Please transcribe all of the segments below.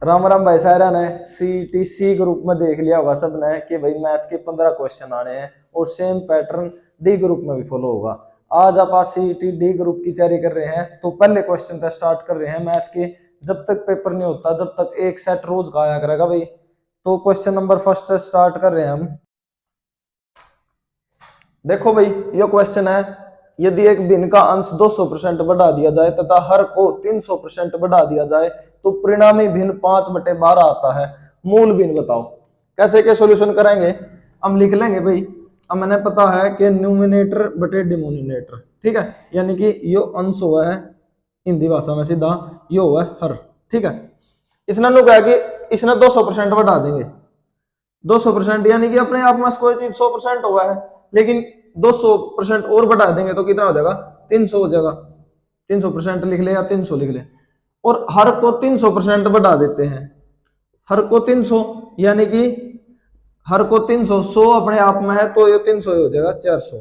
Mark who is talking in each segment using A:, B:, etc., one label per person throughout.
A: राम राम भाई साहरा ने CTC group में देख लिया होगा सबने कि भाई मैथ के 15 क्वेश्चन आने हैं और सेम पैटर्न डी ग्रुप में भी फॉलो होगा। आज आप CET डी ग्रुप की तैयारी कर रहे हैं तो पहले क्वेश्चन से स्टार्ट कर रहे हैं मैथ के। जब तक पेपर नहीं होता जब तक एक सेट रोज का आया करेगा भाई। तो क्वेश्चन नंबर फर्स्ट से स्टार्ट कर रहे हैं हम। देखो भाई ये क्वेश्चन है, यदि एक भिन्न का अंश 200% बढ़ा दिया जाए तथा हर को 300% बढ़ा दिया जाए तो परिणामी भिन्न 5/12 आता है। मूल भिन्न बताओ। कैसे के सॉल्यूशन करेंगे हम लिख लेंगे भाई। अब मैंने पता है कि न्यूमिनेटर बटे डिनोमिनेटर, ठीक है, यानी कि यो अंश हुआ है हिंदी भाषा में सीधा यो हुआ है हर, ठीक है। इसने लोग है कि इसने 200% बढ़ा देंगे। 200% यानी कि अपने आप में कोई चीज 100% हुआ है, लेकिन 200% और बढ़ा देंगे तो कितना हो जाएगा 300 हो जाएगा। 300% लिख ले या 300 लिख ले। और हर को 300% बढ़ा देते हैं। हर को 300 यानी कि हर को 300 100 अपने आप में है तो ये 300 हो जाएगा 400,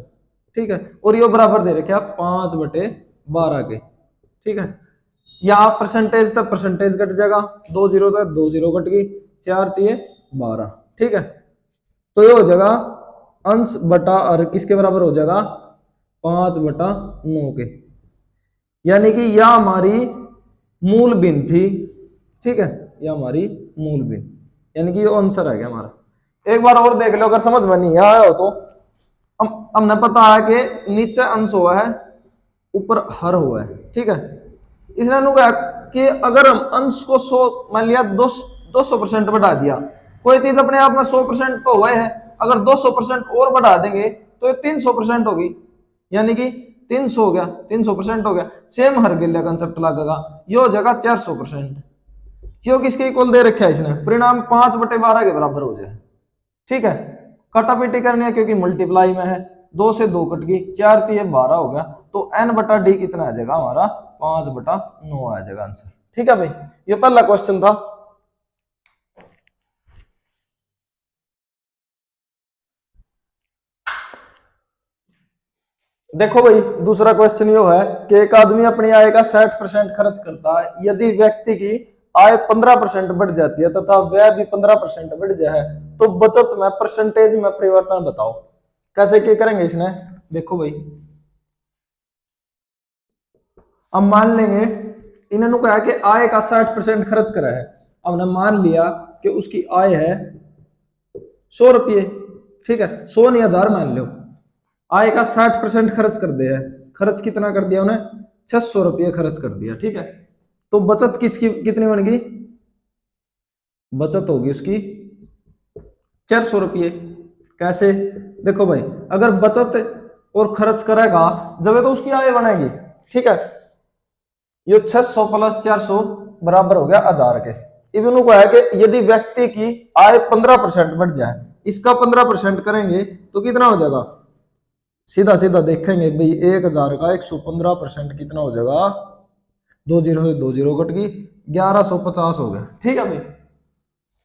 A: ठीक है। और ये बराबर दे रखे 5/12 के, ठीक है। यहाँ परसेंटेज तक परसेंटेज कट जाएगा, 2 0 तक 2 0 कट गई, 4 3 12, ठीक है। तो ये हो जाएगा अंश बटा और किसके बराबर हो जाएगा 5/9 के, यानी कि यह हमारी मूल भिन्न थी, ठीक है। यह हमारी मूल भिन्न, यानी कि ये आंसर है गया हमारा। एक बार और देख लो अगर समझ में नहीं आया हो तो। हमने पता है कि नीचे अंश हुआ है ऊपर हर हुआ है, ठीक है। इसने कहा कि अगर हम अंश को 100 मान लिया 200% बढ़ा दिया, कोई चीज अपने आप में 100% तो हुआ है, अगर 200% और बढ़ा देंगे तो ये 300% होगी, यानी कि 300 हो गया, 300% हो गया। सेम हर के लिए कंसेप्ट लगेगा, ये हो जाएगा 400%। क्यों किसके इक्वल दे रखा है इसने, परिणाम 5/12 के बराबर हो जाए, ठीक है। कटापीटी करनी है क्योंकि मल्टीप्लाई में है, 2 से 2 कट गई, 4 3 12 हो गया, तो n/d कितना आ जाएगा हमारा 5/9 आ जाएगा आंसर, ठीक है भाई। ये पहला क्वेश्चन था। देखो भाई दूसरा क्वेश्चन ये है कि एक आदमी अपनी आय का 60% खर्च करता है, यदि व्यक्ति की आय 15% बढ़ जाती है तथा व्यय भी 15% बढ़ जाए तो बचत में परसेंटेज में परिवर्तन बताओ। कैसे क्या करेंगे इसने, देखो भाई। अब मान लेंगे इन्होंने कहा कि आय का 60% खर्च करा है। हमने मान लिया कि उसकी आय है 100 रुपये, ठीक है, 100 नहीं 1000 मान लो। आय का 60% खर्च कर दिया है। खर्च कितना कर दिया उन्हें 600 रुपये खर्च कर दिया, ठीक है। तो बचत किसकी कितनी बन गई, बचत होगी उसकी 400 रुपये। कैसे, देखो भाई अगर बचत और खर्च करेगा जब तो उसकी आय बनेगी, ठीक है। ये 600 प्लस 400 बराबर हो गया 1000 के। इवन को है कि यदि व्यक्ति की आय 15% बढ़ जाए, इसका 15% करेंगे तो कितना हो जाएगा, सीधा सीधा देखेंगे भाई 1000 का 115% कितना हो जाएगा, 2 0 से 2 0 कट गई, 1150 हो गया, ठीक है भाई।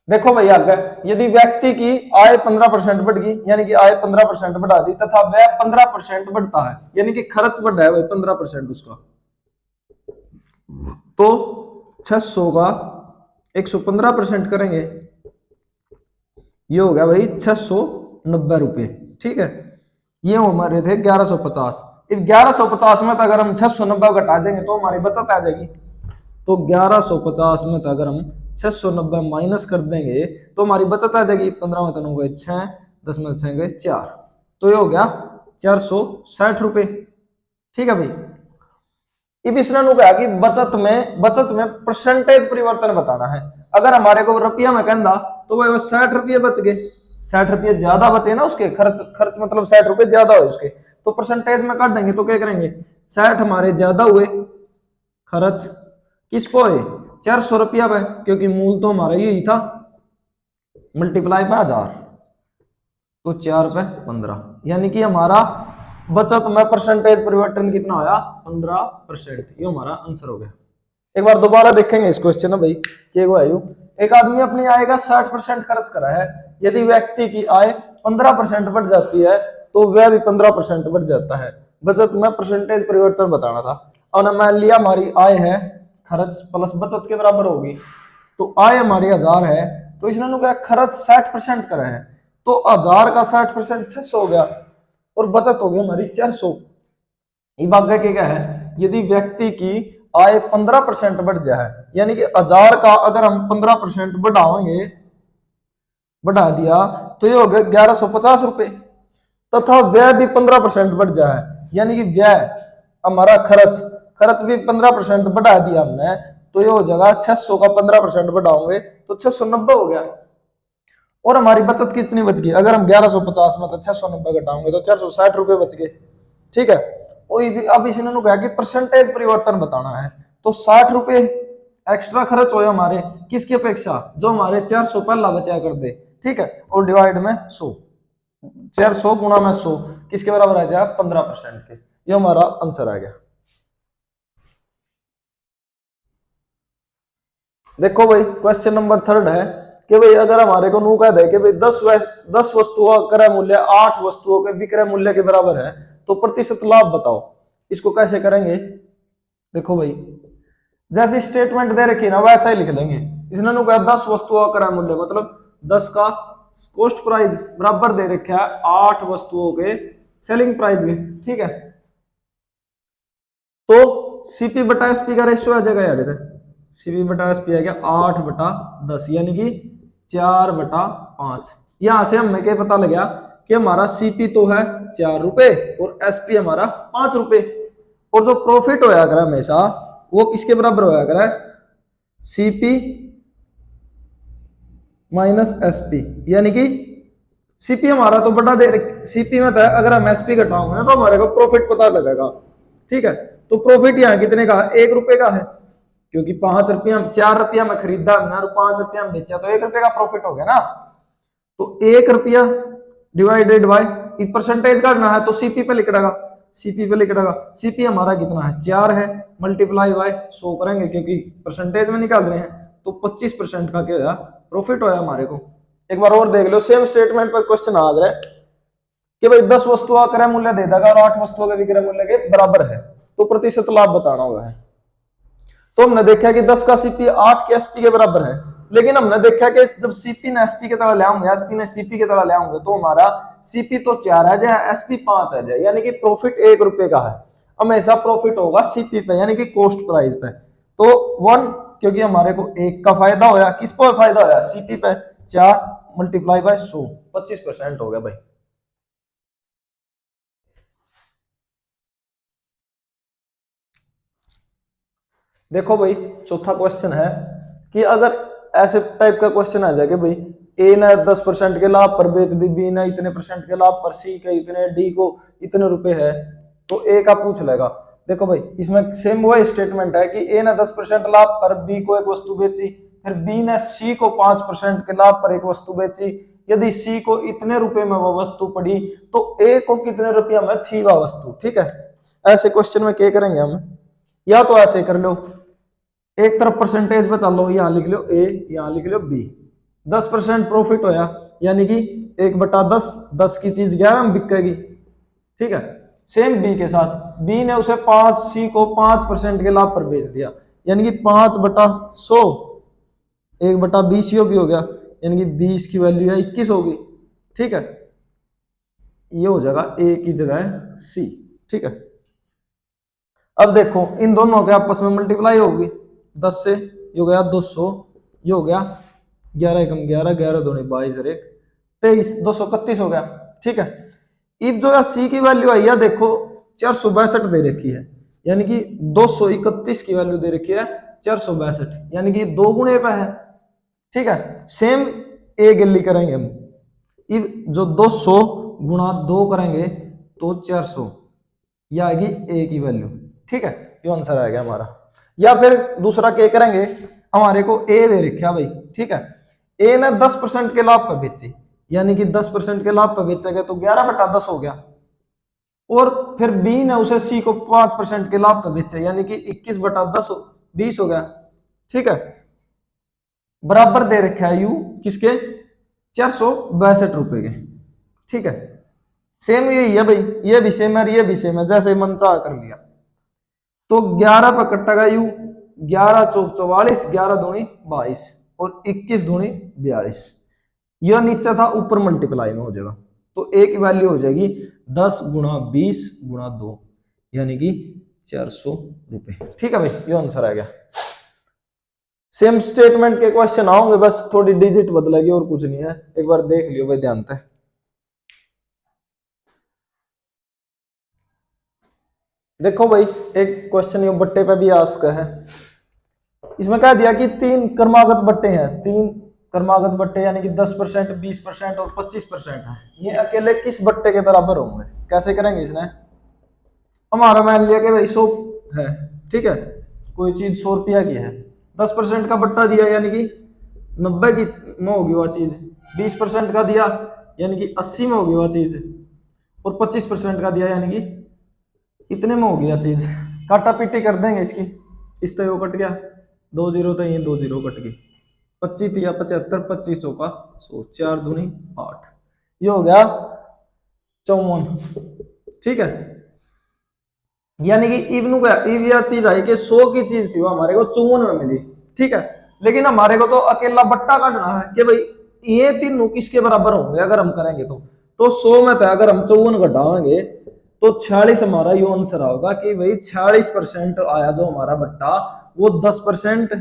A: देखो भाई आगे, यदि व्यक्ति की आय 15% बढ़ गई यानी कि आय 15% बढ़ा दी तथा व्यय 15% बढ़ता है, यानी कि खर्च बढ़ा है भाई 15% उसका, तो 600 का 115% करेंगे, ये हो गया भाई 690 रुपये, ठीक है। ये हमारे थे 1150। इस 1150 में तो अगर हम 690 घटा देंगे तो हमारी बचत आ जाएगी। तो 1150 में तो अगर हम 690 माइनस कर देंगे तो हमारी बचत आ जाएगी। 15 में तो 9 गए 6, 10 में 6 गए 4, तो ये हो गया 460 रुपये, ठीक है भाई। अब इसने कहा कि बचत में परसेंटेज परिवर्तन बताना है। अगर हमारे को रुपया में कहना तो भाई 60 रुपये बच गए, 60 रुपये ज्यादा बचे ना उसके, खर्च मतलब 60 रुपये ज्यादा हुए उसके, तो परसेंटेज में काट देंगे तो क्या करेंगे 60 हमारे ज्यादा हुए, खर्च किसको है 400 रुपया पे, क्योंकि मूल तो हमारा यही था, मल्टीप्लाई पे 1000 तो 4 पे 15, यानी कि हमारा बचत में परसेंटेज परिवर्तन कितना होया 15%। ये हमारा आंसर हो गया। एक बार दोबारा देखेंगे इस क्वेश्चन में भाई कि एक आदमी अपनी आय का 60% खर्च करा है, यदि व्यक्ति की आय 15% बढ़ जाती है तो वह भी 15% बढ़ जाता है। बचत में परसेंटेज परिवर्तन बताना था और मान लिया हमारी आय है खर्च प्लस बचत के बराबर होगी, तो आय हमारी 1000 है, तो इसने क्या खर्च 60% करा है, तो 1000 का 60% 600 हो गया और बचत हो गई हमारी 400। ये आगे क्या है, यदि व्यक्ति की आय 15% बढ़ जाए, यानी कि 1000 का अगर हम 15% बढ़ाएंगे, बढ़ा दिया, तो ये हो गया 1150 रुपए, तथा व्यय भी 15% बढ़ जाए, यानी कि व्यय हमारा खर्च खर्च भी 15% बढ़ा दिया हमने, तो ये हो जाएगा 600 का 15% बढ़ाओगे तो 690 हो गया। और हमारी बचत कितनी बच गई, अगर हम 1150 में तो 690 घटाओगे तो 460 रुपए बच गए। ठीक है, अब इसने कहा कि परसेंटेज परिवर्तन बताना है, तो 60 रुपए एक्स्ट्रा खर्च हो हमारे किसकी अपेक्षा, जो हमारे 400 पहला बचा कर दे। ठीक है, और डिवाइड में 100, 400 गुणा में 100 किसके बराबर आ जाएगा 15% के। ये हमारा आंसर आ गया। देखो भाई क्वेश्चन नंबर 3 है कि भाई अगर हमारे को नू कह दे कि भाई 10 वस्तुओं का क्रय मूल्य 8 वस्तुओं के विक्रय मूल्य के बराबर है, तो प्रतिशत लाभ बताओ। इसको कैसे करेंगे, देखो भाई जैसे स्टेटमेंट दे रखी है ना वैसा ही लिख लेंगे। इसने नु कहा 10 वस्तुओं का क्रय मूल्य मतलब 10 का कॉस्ट प्राइस बराबर दे रखा है 8 वस्तुओं के सेलिंग प्राइस के। ठीक है, तो सीपी बटा एसपी का रेशियो आ जाएगा यार, इधर सीपी बटा एसपी आ गया 8 बटा 10, यानी कि 4 बटा 5। यहां से हमें क्या पता लगा कि हमारा सीपी तो है 4 रुपए और एसपी हमारा 5 रुपए, और जो प्रॉफिट होया करे हमेशा वो किसके बराबर होया करे, सीपी माइनस एसपी, यानी कि सीपी हमारा तो बड़ा दे, सीपी में था, अगर हम एसपी घटाओगे ना तो हमारे को प्रॉफिट पता लगेगा। ठीक है, तो प्रॉफिट यहाँ कितने का, 1 रुपए का है, क्योंकि 5 रुपया 4 रुपया में खरीदा हमने और 5 रुपया में बेचा, तो 1 रुपये का प्रॉफिट हो गया ना। तो 1 रुपया डिवाइडेड बाय परसेंटेज करना है तो सीपी पे लिख देगा, सीपी पे लिख देगा। सीपी हमारा कितना है 4 है, मल्टीप्लाई बाय 100 करेंगे क्योंकि परसेंटेज में निकाल रहे हैं, तो 25% का क्या प्रॉफिट होया हमारे को। एक बार और देख लो, सेम स्टेटमेंट पर क्वेश्चन आ रहा है कि भाई 10 वस्तुओं का क्रय मूल्य दे देगा और 8 वस्तुओं के विक्रय मूल्य के बराबर है, तो प्रतिशत लाभ बताना होगा है। तो हमने देखा कि 10 का सीपी 8 के एसपी के बराबर है, लेकिन हमने देखा कि जब सीपी ने एसपी के तरह ले आऊंगे, एसपी ने सीपी के तरह ले आऊंगे, तो हमारा सीपी तो 4 आ जाए, एसपी 5 आ जाए, यानी कि प्रॉफिट 1 रुपए का है। हमेशा प्रॉफिट होगा सीपी पे, यानी कि कॉस्ट प्राइस पे। तो 1, क्योंकि हमारे को 1 का फायदा होया, किस पर फायदा होया, सीपी पे, 4 मल्टीप्लाई बाय 100, 25% हो गया भाई। देखो भाई चौथा क्वेश्चन है कि अगर ऐसे टाइप का क्वेश्चन आ जाए कि भाई ए ने 10% के लाभ पर बेच दी, बी ने इतने परसेंट के लाभ पर, सी के इतने, डी को इतने रुपए है, तो ए का पूछ लेगा। देखो भाई इसमें सेम वही स्टेटमेंट है कि ए ने 10% लाभ पर बी को एक वस्तु बेची, फिर बी ने सी को 5% के लाभ पर एक वस्तु बेची। यदि सी को इतने रुपए में वो वस्तु पड़ी तो ए को कितने रुपया में थी वह वस्तु। ठीक है, ऐसे क्वेश्चन में क्या करेंगे हम, या तो ऐसे कर लो, एक तरफ परसेंटेज बचा लो, यहां लिख लो ए, यहां लिख लो बी। 10% प्रॉफिट होया, यानी कि 1/10, 10 की चीज 11 में बिकेगी। ठीक है, सेम बी के साथ, बी ने उसे 5, सी को 5% के लाभ पर बेच दिया, यानी कि 5/100, 1/20 भी हो गया, यानी कि 20 की वैल्यू है 21 होगी। ठीक है, ये हो जाएगा ए की जगह है सी। ठीक है, अब देखो इन दोनों के आपस में मल्टीप्लाई होगी, 10 से ये हो गया 200, ये हो गया 11 एकम 11, 11 दूनी 22 और 1 23, 231 हो गया। ठीक है, अब जो है सी की वैल्यू आई है देखो 462 दे रखी है, यानी कि 231 की वैल्यू दे रखी है 462, यानी कि 2 गुणे पे है। ठीक है, सेम ए गिल्ली करेंगे हम, अब जो 200 गुणा 2 करेंगे तो 400, यह आएगी ए की वैल्यू। ठीक है, ये आंसर आएगा हमारा। या फिर दूसरा क्या करेंगे, हमारे को ए दे रखा भाई। ठीक है, ए ने 10% के लाभ पर बेची, यानी कि 10% के लाभ पर बेचा गया तो 11/10 हो गया, और फिर बी ने उसे सी को 5% के लाभ पर बेचा, यानी कि 21/10, 20 हो गया। ठीक है, बराबर दे रखा है यू किसके, 462 रुपए के। ठीक है, सेम यही है भाई, ये भी सेम है, ये भी सेम है, जैसे मन चाह कर लिया। तो 11 पर कटेगा यू, 11 चौक 44, 11 दूनी 22, और 21 दूनी 42। यह नीचे था, ऊपर मल्टीप्लाई में हो जाएगा, तो ए की वैल्यू हो जाएगी 10 गुणा 20 गुणा 2, यानी कि 400 रुपए। ठीक है भाई, ये आंसर आ गया। सेम स्टेटमेंट के क्वेश्चन आओगे, बस थोड़ी डिजिट बदलेगी और कुछ नहीं है, एक बार देख लियो भाई ध्यान से। देखो भाई, एक क्वेश्चन ये बट्टे पे भी आस्क है। इसमें कह दिया कि 3 क्रमागत बट्टे हैं, 3 क्रमागत बट्टे यानी कि 10%, 20% और 25% है। ये अकेले किस बट्टे के बराबर होंगे? कैसे करेंगे इसने? हमारा मान लिया कि भाई 100 है, ठीक है, कोई चीज 100 रुपया की है, 10% का बट्टा दिया यानी कि 90 की में होगी वह चीज, 20% का दिया यानी कि 80 में होगी वह चीज, और 25% का दिया यानी कि इतने में होगी यह चीज। काटा पीटी कर देंगे इसकी, इस तो कट गया, 2 0 तो ये 2 0 कट गई, 25 या 75, 25 चौका 100, 4 दूनी 8, ये हो गया 54। ठीक है, यानी कि इवनु का यह चीज आई कि 100 की चीज थी वो हमारे को 54 में मिली। ठीक है, लेकिन हमारे को तो अकेला बट्टा काटना है कि भाई ये तीनों किसके बराबर होंगे। अगर हम करेंगे तो 100 में था, अगर हम 54 घटाएंगे तो 46 हमारा ये आंसर होगा कि भाई 46% आया जो हमारा बट्टा, वो 10%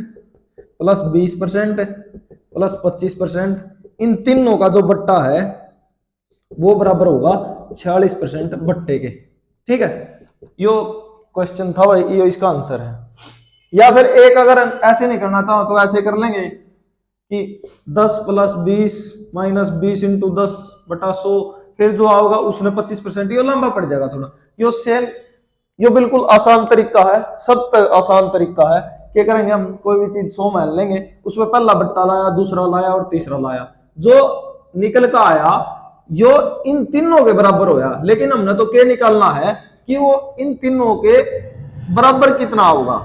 A: प्लस 20% प्लस 25%, इन तीनों का जो बट्टा है वो बराबर होगा 46% बट्टे के। ठीक है, यो क्वेश्चन था भाई, ये इसका आंसर है। या फिर एक अगर ऐसे नहीं करना चाहो तो ऐसे कर लेंगे कि 10 प्लस 20 माइनस 20 इंटू 10 बटा 100, फिर जो आओगा उसमें 25%, ये लंबा पड़ जाएगा थोड़ा। यो सेम, यो बिल्कुल आसान तरीका है, सब आसान तरीका है। क्या करेंगे हम, कोई भी चीज 100 मान लेंगे, उसमें पहला बट्टा लाया, दूसरा लाया और तीसरा लाया, जो निकल का आया यो इन तीनों के बराबर होया। लेकिन हमने तो क्या निकालना है कि वो इन तीनों के बराबर कितना होगा।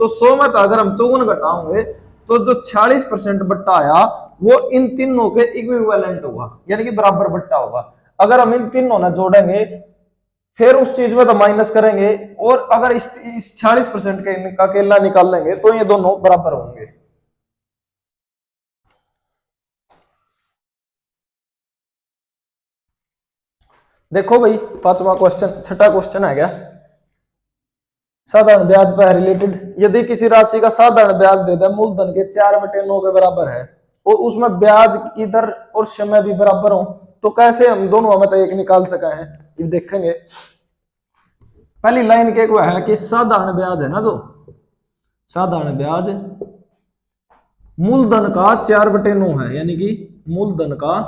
A: तो 100 में तो अगर हम 54 घटाओगे तो जो 46% बट्टा आया वो इन तीनों के इक्विवेलेंट होगा, यानी कि बराबर बट्टा होगा। अगर हम इन तीनों ने जोड़ेंगे फिर उस चीज में तो माइनस करेंगे, और अगर इस 46% का अकेला निकाल लेंगे तो ये दोनों बराबर होंगे। देखो भाई, 5वां क्वेश्चन, छठा क्वेश्चन है क्या, साधारण ब्याज पर रिलेटेड। यदि किसी राशि का साधारण ब्याज दे दे मूलधन के 4/9 के बराबर है और उसमें ब्याज की दर और समय भी बराबर हो, तो कैसे हम दोनों में तो एक निकाल सके हैं, ये देखेंगे। पहली लाइन के को है कि साधारण ब्याज है ना, जो साधारण ब्याज मूलधन का 4/9 है, यानी कि मूलधन का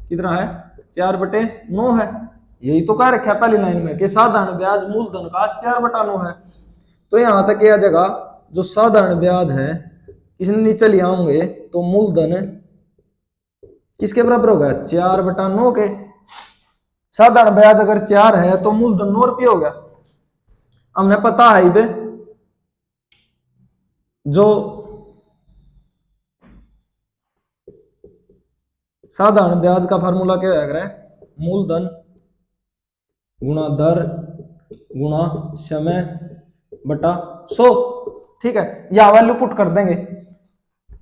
A: कितना है, 4/9 है। यही तो कह रखा है पहली लाइन में कि साधारण ब्याज मूलधन का 4/9 है। तो यहां तक यह जगह जो साधारण ब्याज है इसने नीचे लिया होंगे तो मूलधन किसके बराबर होगा, 4/9 के। साधारण ब्याज अगर 4 है तो मूलधन 9 रुपये हो गया। हमने पता है बे जो साधारण ब्याज का फार्मूला क्या है, मूलधन गुणा दर गुणा समय बटा 100। ठीक है, यह वैल्यू पुट कर देंगे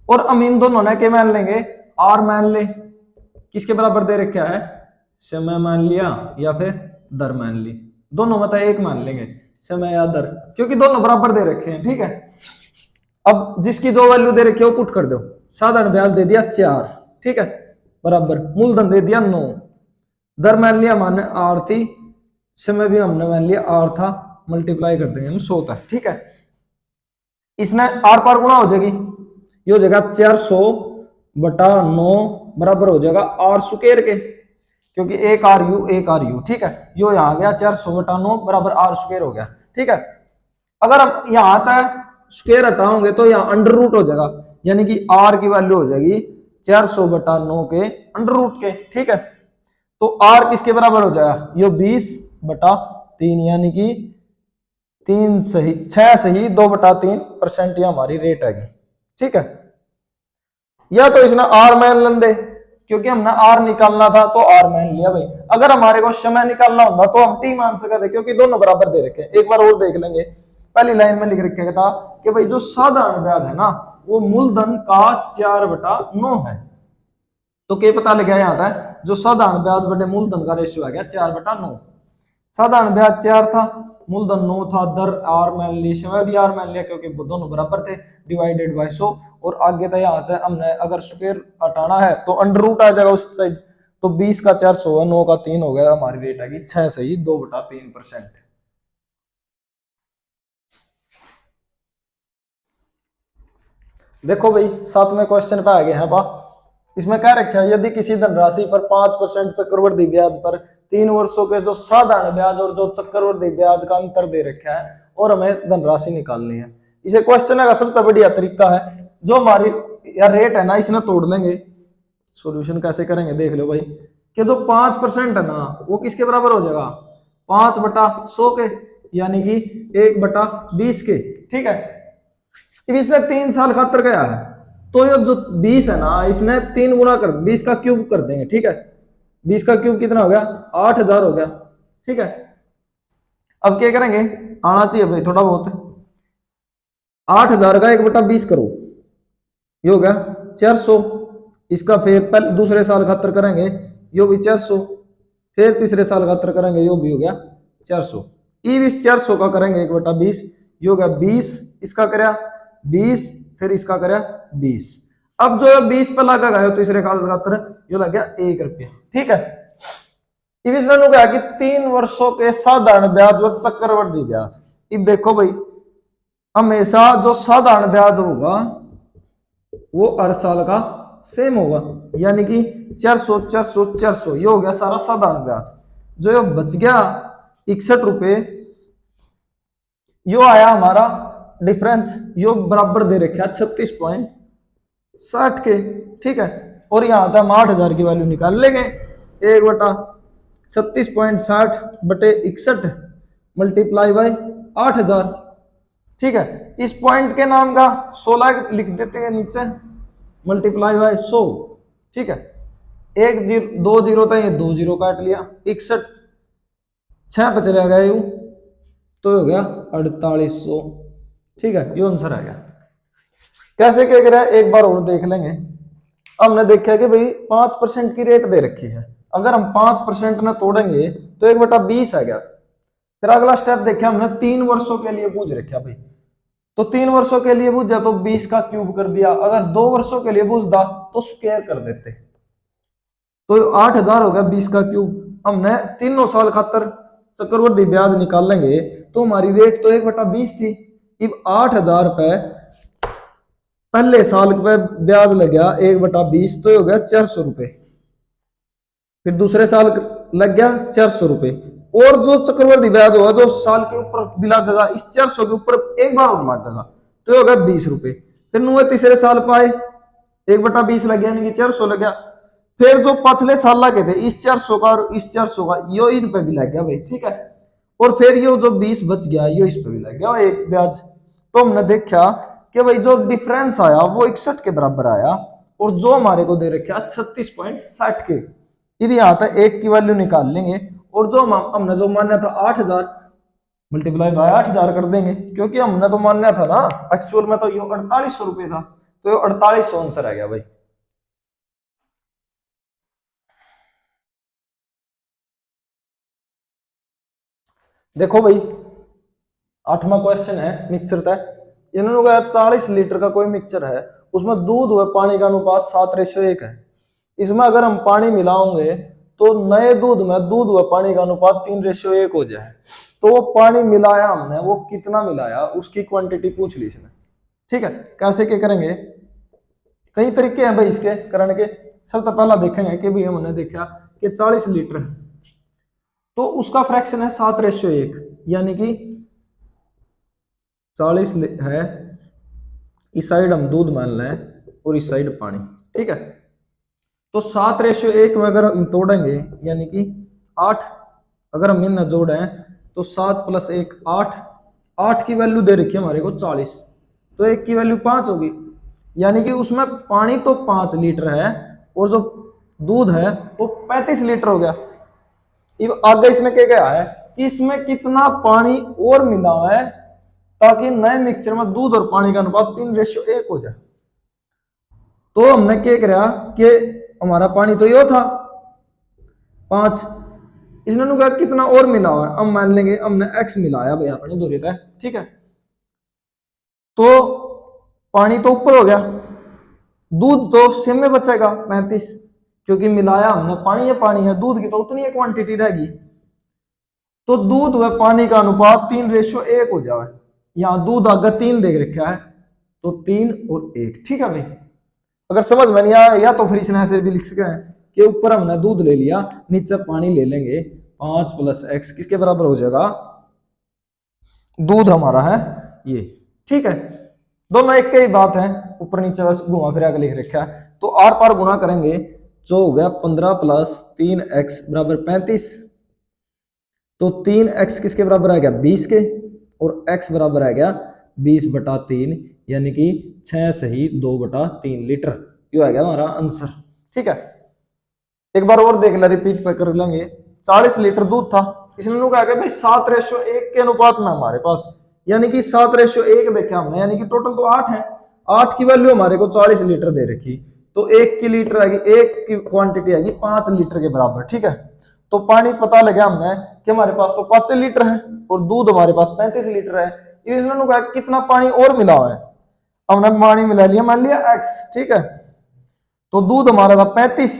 A: और हम इन दोनों ने क्या मान लेंगे, आर मान ले, किसके बराबर दे रखा है, समय मान लिया या फिर दर मान ली, दोनों में एक मान लेंगे, समय या दर, क्योंकि दोनों बराबर दे रखे हैं। ठीक है, अब जिसकी दो वैल्यू दे रखी है वो पुट कर दो। साधारण ब्याज दे दिया 4, ठीक है, बराबर मूलधन दे दिया 9, दर मान लिया माने आर थी, समय भी हमने मान लिया आर था, मल्टीप्लाई कर देंगे हम 100 तक। ठीक है, इसमें आर पार गुणा हो जाएगी, ये हो जाएगा 400/9 बराबर हो जाएगा आर स्क्वायर के, क्योंकि एक आर यू। ठीक है, यो यहाँ आ गया 400/9 बराबर आर स्क्वायर हो गया। ठीक है, अगर हम यहाँ तक स्क्वायर हटाओगे तो यहाँ अंडर रूट हो जाएगा, यानी कि आर की वैल्यू हो जाएगी 400/9 के अंडर रूट के। ठीक है, तो आर किसके बराबर हो जाएगा, यो 20/3, यानी कि 6 सही 2/3% ये हमारी रेट आएगी। ठीक है, या तो इसने आर मान लेंदे, क्योंकि हमने आर निकालना था तो आर मान लिया भाई। अगर हमारे को समय निकालना होता तो हम टी मान सकते, क्योंकि दोनों बराबर दे रखे हैं। एक बार और देख लेंगे, पहली लाइन में लिख रखा था कि भाई जो साधारण ब्याज है ना वो मूलधन का 4/9 है। तो क्या पता लग गया यहाँ था, जो साधारण ब्याज बटे मूलधन का रेशियो आ गया 4/9। साधारण ब्याज 4 था, मूलधन 9 था, दर आर मान ली, समय भी आर मान लिया क्योंकि वो दोनों बराबर थे, डिवाइडेड बाय 100। और आगे तो यहाँ से हमने अगर स्क्वायर हटाना है तो अंडर रूट आ जाएगा उस साइड। तो 20 का 400 है, 9 का 3 हो गया, हमारी रेट आएगी 6 सही 2/3%। देखो भाई 7वें क्वेश्चन पे आ गए हैं बा। इसमें क्या रखा है, यदि किसी धनराशि पर 5% चक्रवृद्धि ब्याज पर 3 वर्षों के जो साधारण ब्याज और जो चक्रवृद्धि ब्याज का अंतर दे रखा है और हमें धनराशि निकालनी है। इसे क्वेश्चन का सबसे बढ़िया तरीका है, जो हमारी या रेट है ना, इसने तोड़ लेंगे। सॉल्यूशन कैसे करेंगे देख लो भाई, कि जो 5% है ना वो किसके बराबर हो जाएगा, 5/100 के, यानी कि 1/20 के। ठीक है, अब इसने 3 साल खातर गया है, तो ये जो 20 है ना, इसने 3 गुना कर 20 का क्यूब कर देंगे। ठीक है, 20 का क्यूब कितना हो गया, 8000 हो गया। ठीक है, अब क्या करेंगे, आना चाहिए भाई थोड़ा बहुत, 8000 का 1/20 करो, ये हो गया 400। इसका फिर पहले दूसरे साल खातर करेंगे, यो भी 400, फिर तीसरे साल खातर करेंगे, यो भी हो गया 400। इस 400 का करेंगे 1/20, ये हो गया 20, इसका करा 20, फिर इसका करा 20। अब जो 20 पे लगा गया तीसरे साल खातर, ये लग गया 1 रुपया। ठीक है, अब इसने कहा कि 3 वर्षों के साधारण ब्याज व चक्रवृद्धि ब्याज। अब देखो भाई, हमेशा जो साधारण ब्याज होगा वो हर साल का सेम होगा, यानी कि 400 400 400, ये हो गया सारा साधारण ब्याज। जो ये बच गया 61 रुपए, यो आया हमारा डिफरेंस, यो बराबर दे रखा 36.60 के। ठीक है, और यहाँ था हम 8000 की वैल्यू निकाल लेंगे, 1/36.60 बटे 61 मल्टीप्लाई बाई 8000। ठीक है, इस पॉइंट के नाम का 16 लिख देते हैं नीचे, मल्टीप्लाई बाय 100। ठीक है, 2 जीरो था, ये 2 जीरो काट लिया, 61 6 पे चला गया यू, तो हो गया 4800। ठीक है, ये आंसर आ गया। कैसे क्या करा एक बार और देख लेंगे। हमने देखा कि भाई 5% की रेट दे रखी है, अगर हम 5% ना तोड़ेंगे तो 1/20 आ गया। फिर अगला स्टेप देखा हमने, 3 वर्षों के लिए पूछ रखा भाई, तो 3 वर्षों के लिए पूछा तो 20 का क्यूब कर दिया, अगर 2 वर्षों के लिए पूछता तो स्क्वायर कर देते, तो 8000 हो गया 20 का क्यूब। हमने तीनों साल खातर चक्रवृद्धि ब्याज निकाल लेंगे, तो हमारी रेट तो 1/20 थी। अब 8000 पे पहले साल पे ब्याज लग गया 1/20, तो हो गया 400 रुपए। फिर दूसरे साल लग गया 400 रुपए, और जो चक्रवृद्धि ब्याज होगा जो साल के ऊपर भी लगेगा, इस 400 के ऊपर एक बार और मार देगा, तो होगा 20 रुपए। फिर नुए तीसरे साल पाए 1/20 लग गया, यानी कि 400 लग गया। फिर जो पिछले साल लगे थे इस 400 का और इस 400 का, यो इन पे भी लग गया भाई। ठीक है, और फिर ये जो 20 बच गया यो इस पे भी लग गया एक ब्याज। तो हमने देखा कि भाई जो डिफरेंस आया वो 61 के बराबर आया, और जो हमारे को दे रखा 36.60 के। अब यहाँ तक एक की वैल्यू निकाल लेंगे, और जो हमने जो माना था 8000 मल्टीप्लाई बाय 8000 कर देंगे, क्योंकि हमने तो मानना था ना, एक्चुअल में तो ये 4800 रुपए था, तो ये 4800 आंसर आ गया भाई। देखो भाई 8वां क्वेश्चन है मिक्सचर का। इन्होंने कहा 40 लीटर का कोई मिक्सचर है, उसमें दूध व पानी का अनुपात 7:1 है। इसमें अगर हम पानी मिलाओगे तो नए दूध में दूध व पानी का अनुपात 3:1 हो जाए। तो वो पानी मिलाया हमने, वो कितना मिलाया उसकी क्वांटिटी पूछ ली इसने। ठीक है, कैसे क्या करेंगे, कई तरीके हैं भाई इसके करने के। सबसे पहला देखेंगे कि भाई हमने देखा कि 40 लीटर है, तो उसका फ्रैक्शन है 7:1, यानी कि 40 है, इस साइड हम दूध मान लें और इस साइड पानी। ठीक है, तो 7:1 में अगर हम तोड़ेंगे यानी कि 8, अगर हम इन्हें जोड़ें तो 7 + 1 8, 8 की वैल्यू दे रखी है हमारे को 40, तो 1 की वैल्यू 5 होगी, यानी कि उसमें पानी तो 5 लीटर है और जो दूध है वो 35 लीटर हो गया। अब आगे इसने क्या कहा है कि इसमें कितना पानी और मिला है ताकि नए मिक्सचर में दूध और पानी का अनुपात 3:1 हो जाए। तो हमने क्या करा कि हमारा पानी तो यो था 5, इसने कहा कितना और मिला हुआ है, अब मान लेंगे हमने x मिलाया भैया अपनी दूरी तय, ठीक है। तो पानी तो ऊपर हो गया, दूध तो सेम में बचेगा 35, क्योंकि मिलाया हमने पानी, है पानी है, दूध की तो उतनी ही क्वांटिटी रहेगी। तो दूध व पानी का अनुपात 3:1 हो जाए। यहां दूध आगे 3 देख रखा है, तो 3 और 1, ठीक है भाई। अगर समझ में नहीं आया या तो फिर इसने ऐसे भी लिख सके कि ऊपर हमने दूध ले लिया, नीचे पानी ले लेंगे, 5 + x किसके बराबर हो जाएगा, दूध हमारा है ये, ठीक है। दोनों एक ही बात है, ऊपर नीचे बस घुमा फिरा के लिख रखा है। तो आर पार गुणा करेंगे, जो हो गया 15 + 3x = 35। तो 3x किसके बराबर आ गया, 20 के, और x बराबर आ गया 20/3, यानी कि 6 सही 2/3 लीटर। ये आ गया हमारा आंसर, ठीक है। एक बार और देख ले, रिपीट पर कर लेंगे। 40 लीटर दूध था, इसने कहा कि भाई 7:1 के अनुपात में हमारे पास, यानी कि 7:1 देखा हमने, यानी कि टोटल तो 8 है, 8 की वैल्यू हमारे को 40 लीटर दे रखी, तो 1 की लीटर आएगी, 1 की क्वांटिटी आएगी 5 लीटर के बराबर, ठीक है। तो पानी पता लगा हमने कि हमारे पास तो 5 लीटर है और दूध हमारे पास 35 लीटर है। इसने कहा कितना पानी और मिला हुआ है, हमने पानी मिला लिया, मान लिया x, ठीक है। तो दूध हमारा था 35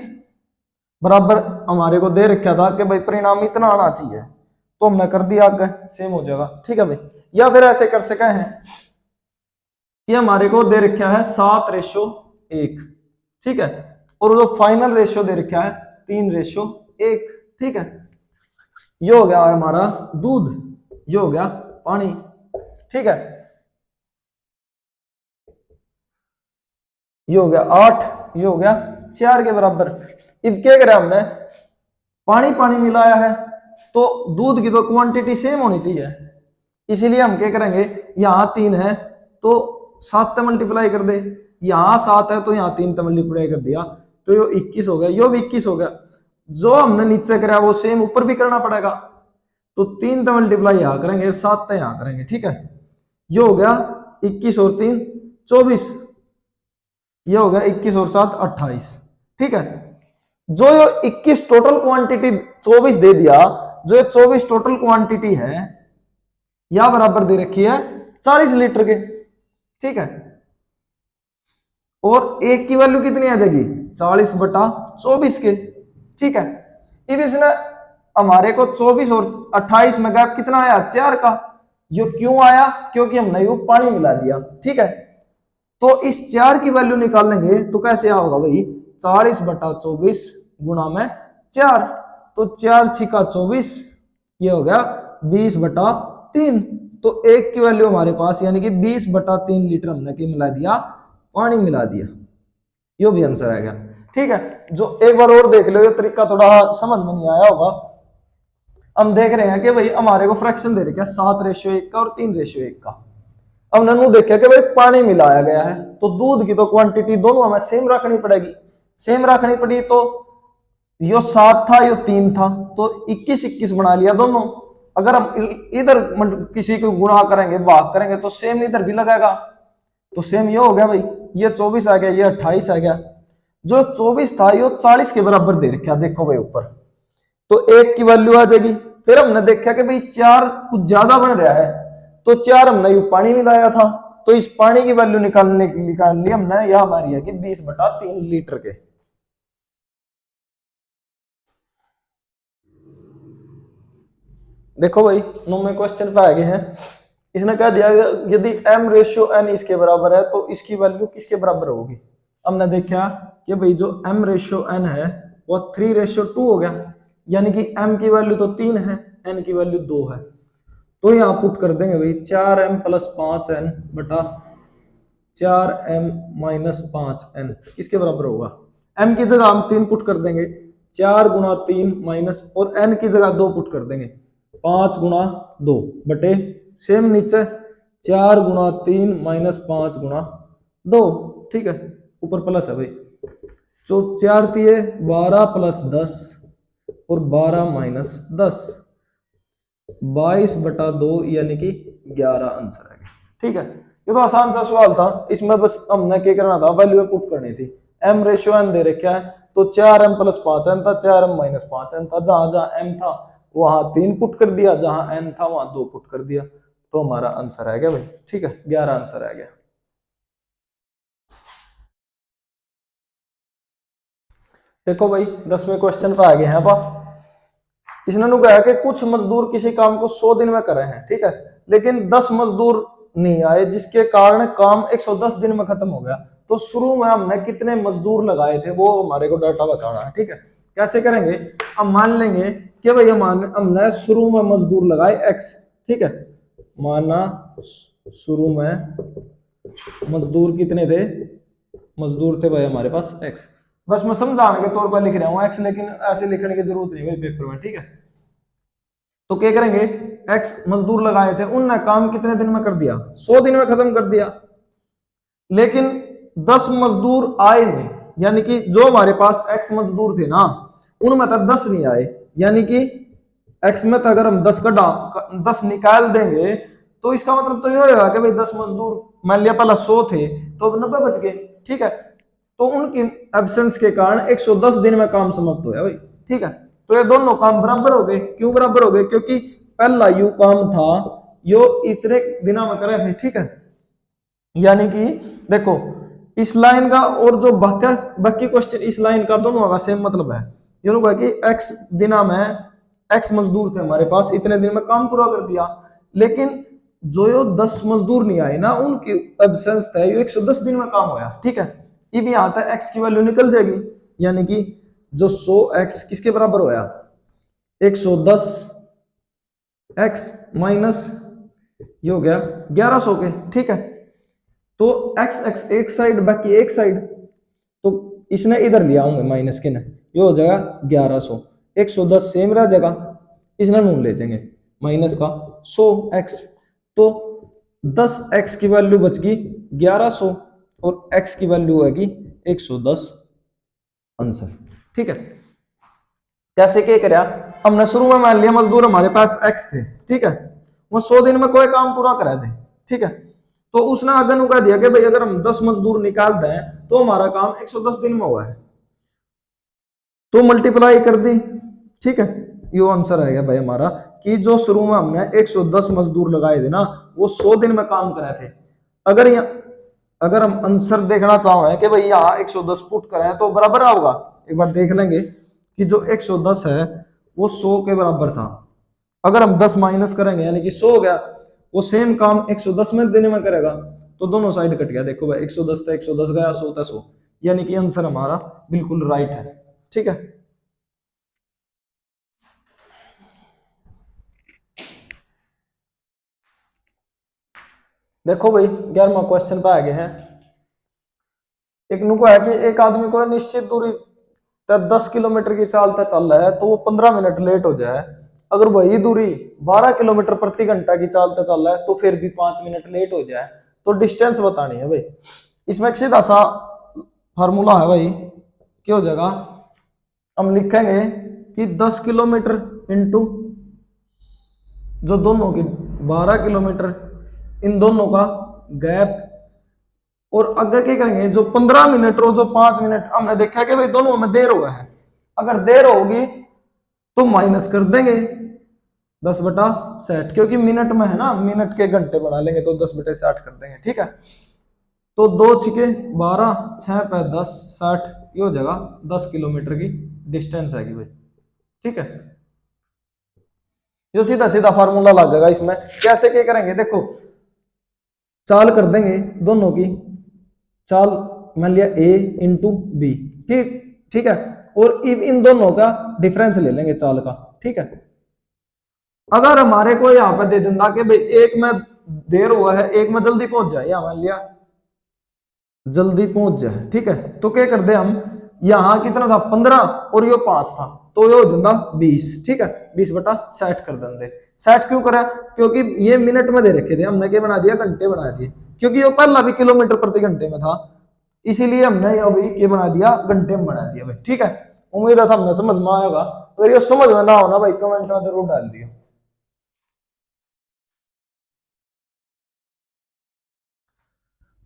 A: बराबर, हमारे को दे रखा था कि भाई परिणाम इतना आना चाहिए, तो हमने कर दिया, आगे सेम हो जाएगा, ठीक है भाई। या फिर ऐसे कर सके हैं कि हमारे को दे रखा है 7:1, ठीक है, और जो फाइनल रेशियो दे रखा है 3:1, ठीक है। ये हो गया हमारा दूध, ये हो गया पानी, ठीक है। ये हो गया 8, ये हो गया 4 के बराबर। अब क्या करा हमने, पानी पानी मिलाया है, तो दूध की तो क्वांटिटी सेम होनी चाहिए, इसीलिए हम क्या करेंगे, यहां 3 है तो 7 से मल्टीप्लाई कर दे, यहां 7 है तो यहां 3 से मल्टीप्लाई कर दिया, तो ये 21 हो गया, यो भी 21 हो गया। जो हमने नीचे करा वो सेम ऊपर भी करना पड़ेगा, तो 3 से मल्टीप्लाई यहां करेंगे, 7 से यहां करेंगे, ठीक है। ये हो गया 21 और 3 24, ये हो गया 21 और 7 28, ठीक है। जो ये 21 टोटल क्वांटिटी 24 दे दिया, जो ये 24 टोटल क्वांटिटी है या बराबर दे रखी है 40 लीटर के, ठीक है। और एक की वैल्यू कितनी आ जाएगी, 40/24 के, ठीक है। अब इसने हमारे को 24 और 28 में गैप कितना आया, 4 का। ये क्यों आया, क्योंकि हमने वो पानी मिला दिया, ठीक है। तो इस 4 की वैल्यू निकालेंगे तो कैसे होगा भाई, 40/24 गुणा में 4, तो 4 छिका 24, ये हो गया 20/3। तो 1 की वैल्यू हमारे पास, यानी कि 20/3 लीटर हमने क्या मिला दिया, पानी मिला दिया, यो भी आंसर आएगा, ठीक है। जो एक बार और देख लो, ये तरीका थोड़ा समझ में नहीं आया होगा। हम देख रहे हैं कि भाई हमारे को फ्रैक्शन दे रखा है 7:1 का और 3:1 का। अब नन्नू देखा कि भाई पानी मिलाया गया है, तो दूध की तो क्वांटिटी दोनों हमें सेम रखनी पड़ेगी, सेम रखनी पड़ी, तो यो 7 था, यो 3 था, तो 21-21 बना लिया दोनों। अगर हम इधर किसी को गुणा करेंगे, भाग करेंगे, तो सेम इधर भी लगाएगा, तो सेम ये हो गया भाई, ये 24 आ गया, ये 28 आ गया। जो 24 था यो 40 के बराबर दे रखा, देखो भाई ऊपर, तो 1 की वैल्यू आ जाएगी। फिर हमने देखा कि भाई 4 कुछ ज्यादा बन रहा है, तो 4 हमने यू पानी मिलाया था, तो इस पानी की वैल्यू निकाल ली हमने, यह हमारी है कि 20/3 लीटर के। देखो भाई 9वें क्वेश्चन पे आ गए हैं। इसने कह दिया यदि m/n इसके बराबर है तो इसकी वैल्यू किसके बराबर होगी। हमने देखा कि भाई जो m/n है वो 3:2 हो गया, यानी कि m की वैल्यू तो 3 है, n की वैल्यू 2 है, तो यहां पुट कर देंगे भाई 4m + 5n बटा 4m - 5n किसके बराबर होगा। m की जगह हम 3 पुट कर देंगे, 4 × 3 माइनस, और n की जगह 2 पुट कर देंगे, 5 × 2 बटे सेम नीचे 4 × 3 माइनस 5 × 2, ठीक है, ऊपर प्लस है भाई, तो 4 दिए 12 + 10 और 12 - 10 22/2, यानी कि 11 आंसर है, ठीक है। ये तो आसान सा सवाल था, इसमें बस हमने क्या करना था, वैल्यू पुट करनी थी। m रेशियो n दे रखा है तो 4m + 5n था, 4m - 5n था, जहां जहां m था वहां 3 पुट कर दिया, जहां n था वहां 2 पुट कर दिया, तो हमारा आंसर आ गया भाई। ठीक है, 11 आंसर आ गया। देखो भाई 10वें क्वेश्चन पे आ गए हैं आप। इसने नु कहा कि कुछ मजदूर किसी काम को 100 दिन में करे हैं, ठीक है, लेकिन 10 मजदूर नहीं आए जिसके कारण काम 110 दिन में खत्म हो गया। तो शुरू में हमने कितने मजदूर लगाए थे वो हमारे को डाटा बताना है। ठीक है, कैसे करेंगे, हम मान लेंगे कि भाई हमने शुरू में मजदूर लगाए x, ठीक है, माना शुरू में मजदूर कितने थे, मजदूर थे भाई हमारे पास x। बस मैं समझाने के तौर पर लिख रहा हूँ x, लेकिन ऐसे लिखने की जरूरत नहीं भाई पेपर में। ठीक है, तो क्या करेंगे, x मजदूर लगाए थे, उनने काम कितने दिन में कर दिया, 100 दिन में खत्म कर दिया। लेकिन 10 मजदूर आए नहीं, यानी कि जो हमारे पास x मजदूर थे ना उनमें तक 10 नहीं आए, यानी कि x में अगर हम 10 निकाल देंगे तो इसका मतलब तो ये होगा कि भाई 10 मजदूर, मान लिया पहला 100 थे तो अब 90 बच गए। ठीक है, तो उनकी एब्सेंस के कारण 110 दिन में काम समाप्त होया भाई। ठीक है, तो ये दोनों काम बराबर हो गए। क्यों बराबर हो गए, क्योंकि पहला यू काम था यो इतने दिनों में करे थे। ठीक है, यानी कि देखो इस लाइन का और जो बाकी क्वेश्चन इस लाइन का दोनों का सेम मतलब है। ये लोग है कि x दिना में x मजदूर थे हमारे पास, इतने दिन में काम पूरा कर दिया, लेकिन जो यो 10 मजदूर नहीं आए ना उनकी एब्सेंस थे, ये 110 दिन में काम होया। ठीक है, ये भी आता है x की वैल्यू निकल जाएगी, यानी कि जो 100x किसके बराबर होया, 110 x माइनस ये हो गया 1100 के। ठीक है, तो x x एक साइड बाकी एक साइड, तो इसने इधर लिया आऊंगे माइनस के ना, ये हो जाएगा 1100, 110 सेम रह जाएगा, इसने नून ले जाएंगे माइनस का 100x, तो 10x की वैल्यू बच गई 1100 और x की वैल्यू आएगी 110 आंसर। ठीक है, कैसे क्या कराया, हमने शुरू में मान लिया मजदूर हमारे पास x थे। ठीक है, वो 100 दिन में कोई काम पूरा करा दे। ठीक है, तो उसने आगे नुका दिया कि भाई अगर हम 10 मजदूर निकाल दें तो हमारा काम 110 दिन में हुआ है, तो मल्टीप्लाई कर दी। ठीक है, यो आंसर आएगा भाई हमारा कि जो शुरू में हमने 110 मजदूर लगाए थे ना वो 100 दिन में काम करे थे। अगर हम आंसर देखना चाहें कि भाई यहाँ 110 पुट करें तो बराबर होगा, एक बार देख लेंगे कि जो 110 है वो 100 के बराबर था। अगर हम 10 माइनस करेंगे यानी कि 100 हो गया, वो सेम काम 110 में दिन में करेगा, तो दोनों साइड कट गया। देखो भाई 110 था 110 गया, 100 था 100, यानी कि आंसर हमारा बिल्कुल राइट है। ठीक है, देखो भाई 11वां क्वेश्चन पे आ गए हैं। एक नुको है कि एक आदमी को निश्चित दूरी 10 किलोमीटर की चालता चल रहा है तो वो 15 मिनट लेट हो जाए, अगर वही दूरी 12 किलोमीटर प्रति घंटा की चालता चल रहा है तो फिर भी 5 मिनट लेट हो जाए, तो डिस्टेंस बतानी है भाई। इसमें एक सीधा सा फार्मूला है भाई, क्या हो जाएगा, हम लिखेंगे कि 10 किलोमीटर इंटू जो दोनों की 12 किलोमीटर, इन दोनों का गैप, और अगर क्या करेंगे जो 15 मिनट और जो 5 मिनट, हमने देखा कि भाई दोनों में देर हुआ है, अगर देर होगी तो माइनस कर देंगे 10/60, क्योंकि मिनट में है ना, मिनट के घंटे बना लेंगे तो 10/60 कर देंगे। ठीक है, तो 2×6 = 12, 6×5 = 10, 60, ये हो जाएगा 10 किलोमीटर की डिस्टेंस आएगी भाई। ठीक है, जो सीधा सीधा फार्मूला लग जाएगा। इसमें कैसे क्या करेंगे, देखो चाल कर देंगे दोनों की, चाल मान लिया a इंटू बी, ठीक है, और इन दोनों का डिफरेंस ले लेंगे चाल का। ठीक है, अगर हमारे को यहाँ पे दे देंगे कि भाई एक में देर हुआ है एक में जल्दी पहुंच जाए, या मान लिया जल्दी पहुंच जाए, ठीक है, तो क्या कर दे हम, यहां कितना था 15 और ये 5 था, तो ये हो जाता 20। ठीक है, 20/60 कर देंगे। 60 क्यों करा, क्योंकि ये मिनट में दे रखे थे, हमने क्या बना दिया, घंटे बना दिए, क्योंकि ये पहला भी किलोमीटर प्रति घंटे में था, इसीलिए हमने ये भी क्या बना दिया, घंटे में बना दिया भाई। ठीक है, उम्मीद है हमने समझ में आएगा, अगर ये समझ में ना होना भाई कमेंट में जरूर डाल दियो।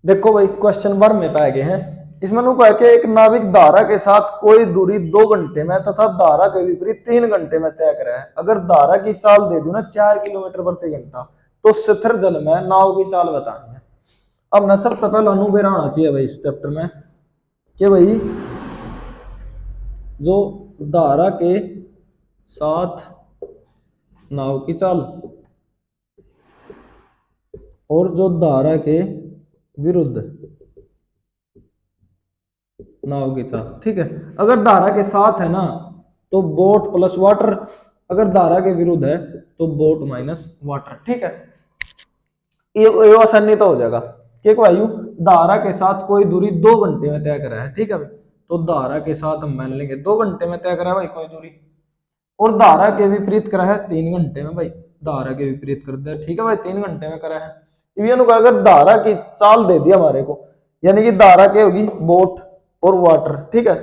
A: देखो भाई क्वेश्चन बार में पाए गए हैं। इसमें नु कह के एक नाविक धारा के साथ कोई दूरी 2 घंटे में तथा धारा के विपरीत 3 घंटे में तय करा है। अगर धारा की चाल दे दूं ना 4 किलोमीटर प्रति घंटा तो स्थिर जल में नाव की चाल बतानी है। अब ना सबसे पहले अनुभव आना चाहिए भाई इस चैप्टर में कि भाई जो धारा के साथ नाव की चाल और जो धारा के विरुद्ध नाव की चाल, ठीक है। अगर धारा के साथ है ना तो बोट प्लस वाटर, अगर धारा के विरुद्ध है तो बोट माइनस वाटर, ठीक है। ये आसानी तो हो जाएगा कि वायु धारा के साथ कोई दूरी 2 घंटे में तय करा है, ठीक है। तो धारा के साथ हम मान लेंगे 2 घंटे में तय करा है भाई कोई दूरी, और धारा के विपरीत करा है 3 घंटे में भाई, धारा के विपरीत कर दिया, ठीक है भाई 3 घंटे में करा है। अगर धारा की चाल दे दी हमारे को, यानी कि धारा क्या होगी बोट और वाटर, ठीक है।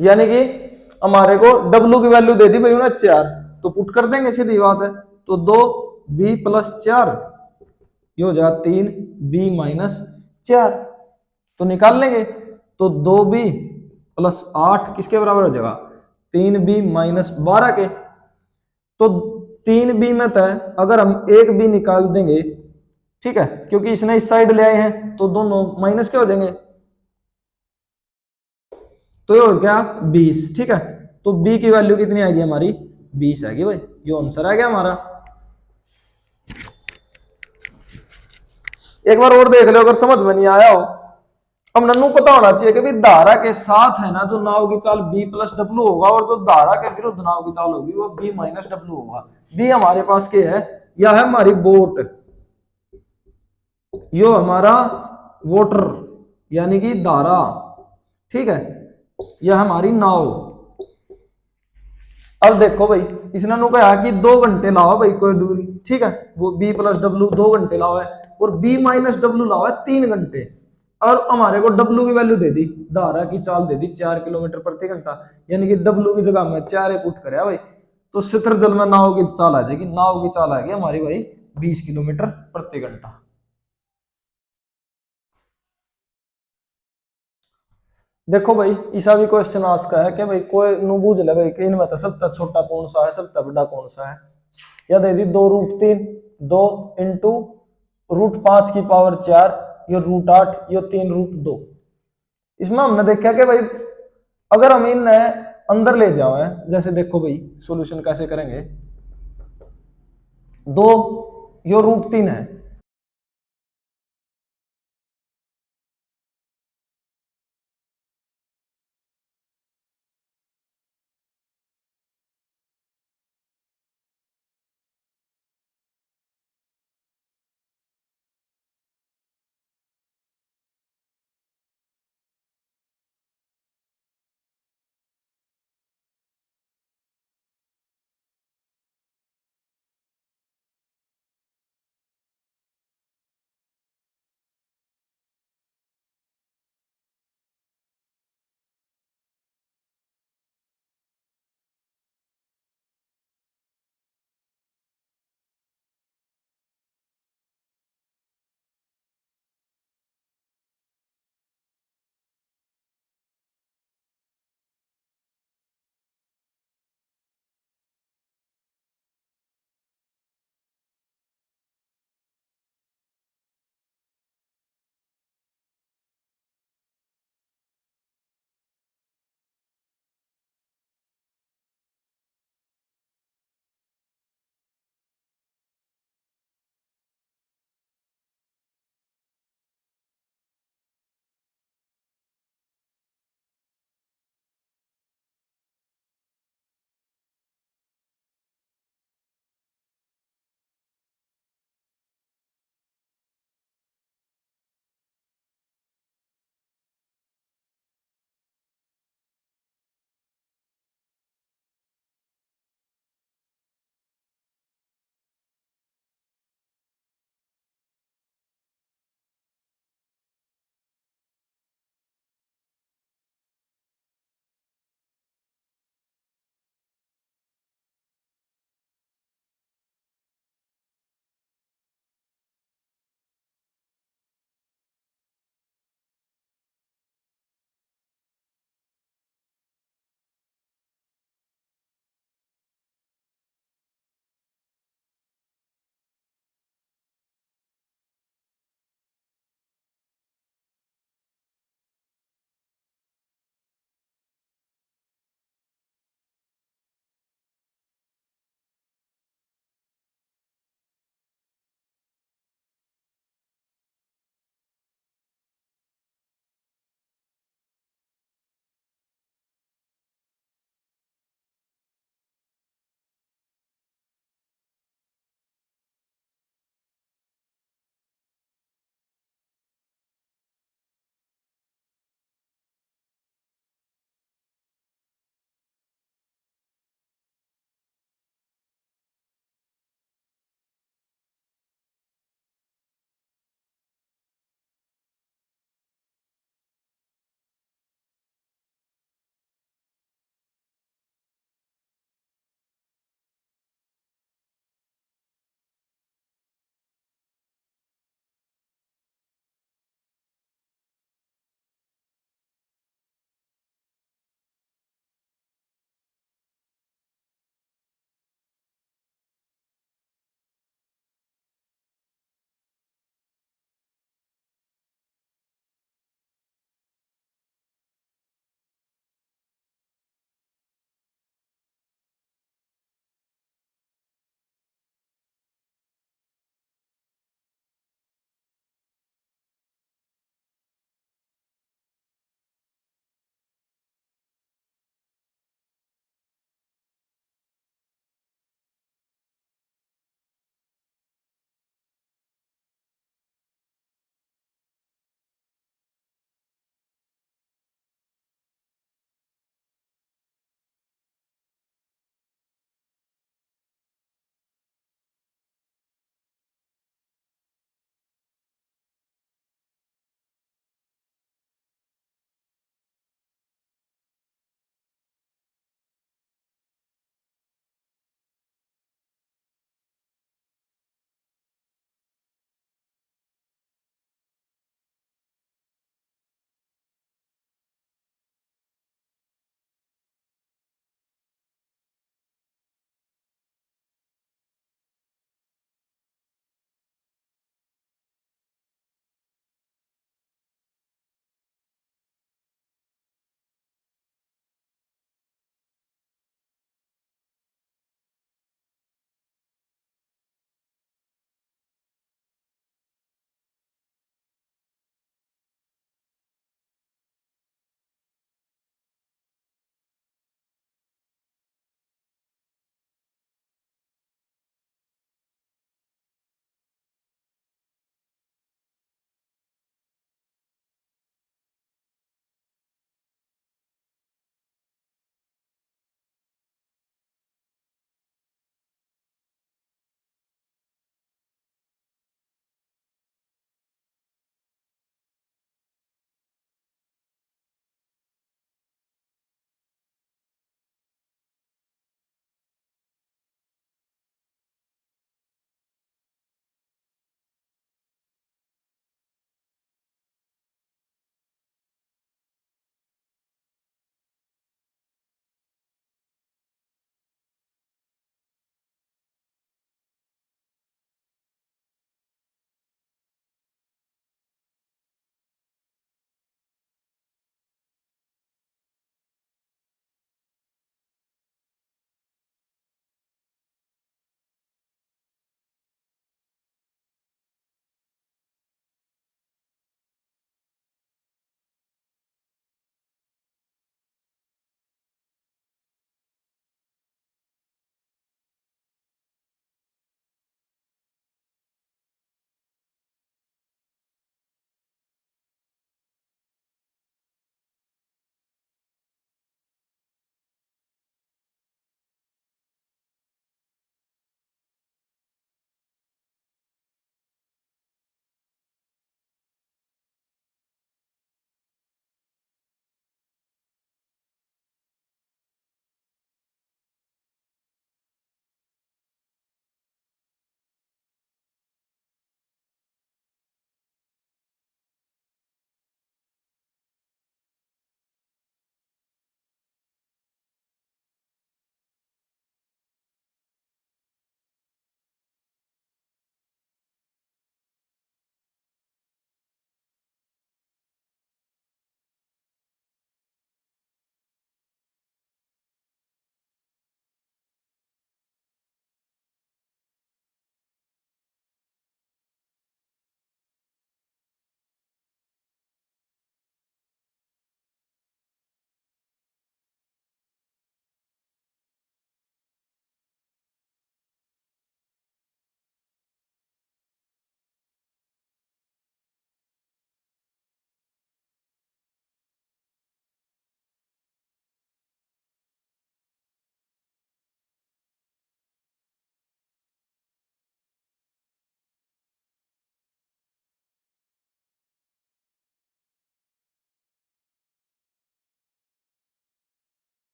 A: यानी कि हमारे को W की वैल्यू दे दी भाई ना 4, तो पुट कर देंगे, सीधी बात है। तो 2b प्लस 4 ये हो जाएगा 3b माइनस 4, तो निकाल लेंगे। तो 2b प्लस 8 किसके बराबर हो जाएगा 3b माइनस 12 के। तो 3b में तय अगर हम एक b निकाल देंगे, ठीक है, क्योंकि इसने इस साइड ले आए हैं तो दोनों माइनस क्या हो जाएंगे, तो ये हो गया 20, ठीक है। तो b की वैल्यू कितनी आएगी हमारी 20 आएगी भाई, ये आंसर आ गया हमारा। एक बार और देख लो अगर समझ में नहीं आया हो। अब नन्नू पता होना चाहिए कि भाई धारा के साथ है ना जो नाव की चाल b प्लस डब्ल्यू होगा, और जो धारा के विरुद्ध नाव की चाल होगी वो b माइनस डब्ल्यू होगा। b हमारे पास क्या है, यह है हमारी बोट, यो हमारा वाटर यानी कि धारा, ठीक है, यह हमारी नाव। अब देखो भाई इसने नु कहा कि 2 घंटे लाओ भाई कोई दूरी, ठीक है, वो b प्लस डब्ल्यू 2 घंटे लाओ है, और b माइनस डब्ल्यू लाओ है 3 घंटे, और हमारे को w की वैल्यू दे दी, धारा की चाल दे दी 4 किलोमीटर प्रति घंटा, यानी कि w की जगह में 4 पुट करे भाई, तो स्थिर जल में नाव की चाल आ जाएगी, नाव की चाल आएगी हमारी भाई 20 किलोमीटर प्रति घंटा। देखो भाई ईसा भी क्वेश्चन आस्क है कि भाई कोई नु बूझ ले भाई कि इनमें तो सबसे छोटा कौन सा है, सबसे बड़ा कौन सा है। या दे दी 2√3, 2 इंटू √5 की पावर 4, ये √8, ये 3√2। इसमें हमने देखा कि भाई अगर हम इन्हें अंदर ले जाओ है, जैसे देखो भाई सॉल्यूशन कैसे करेंगे, 2 ये √3 है,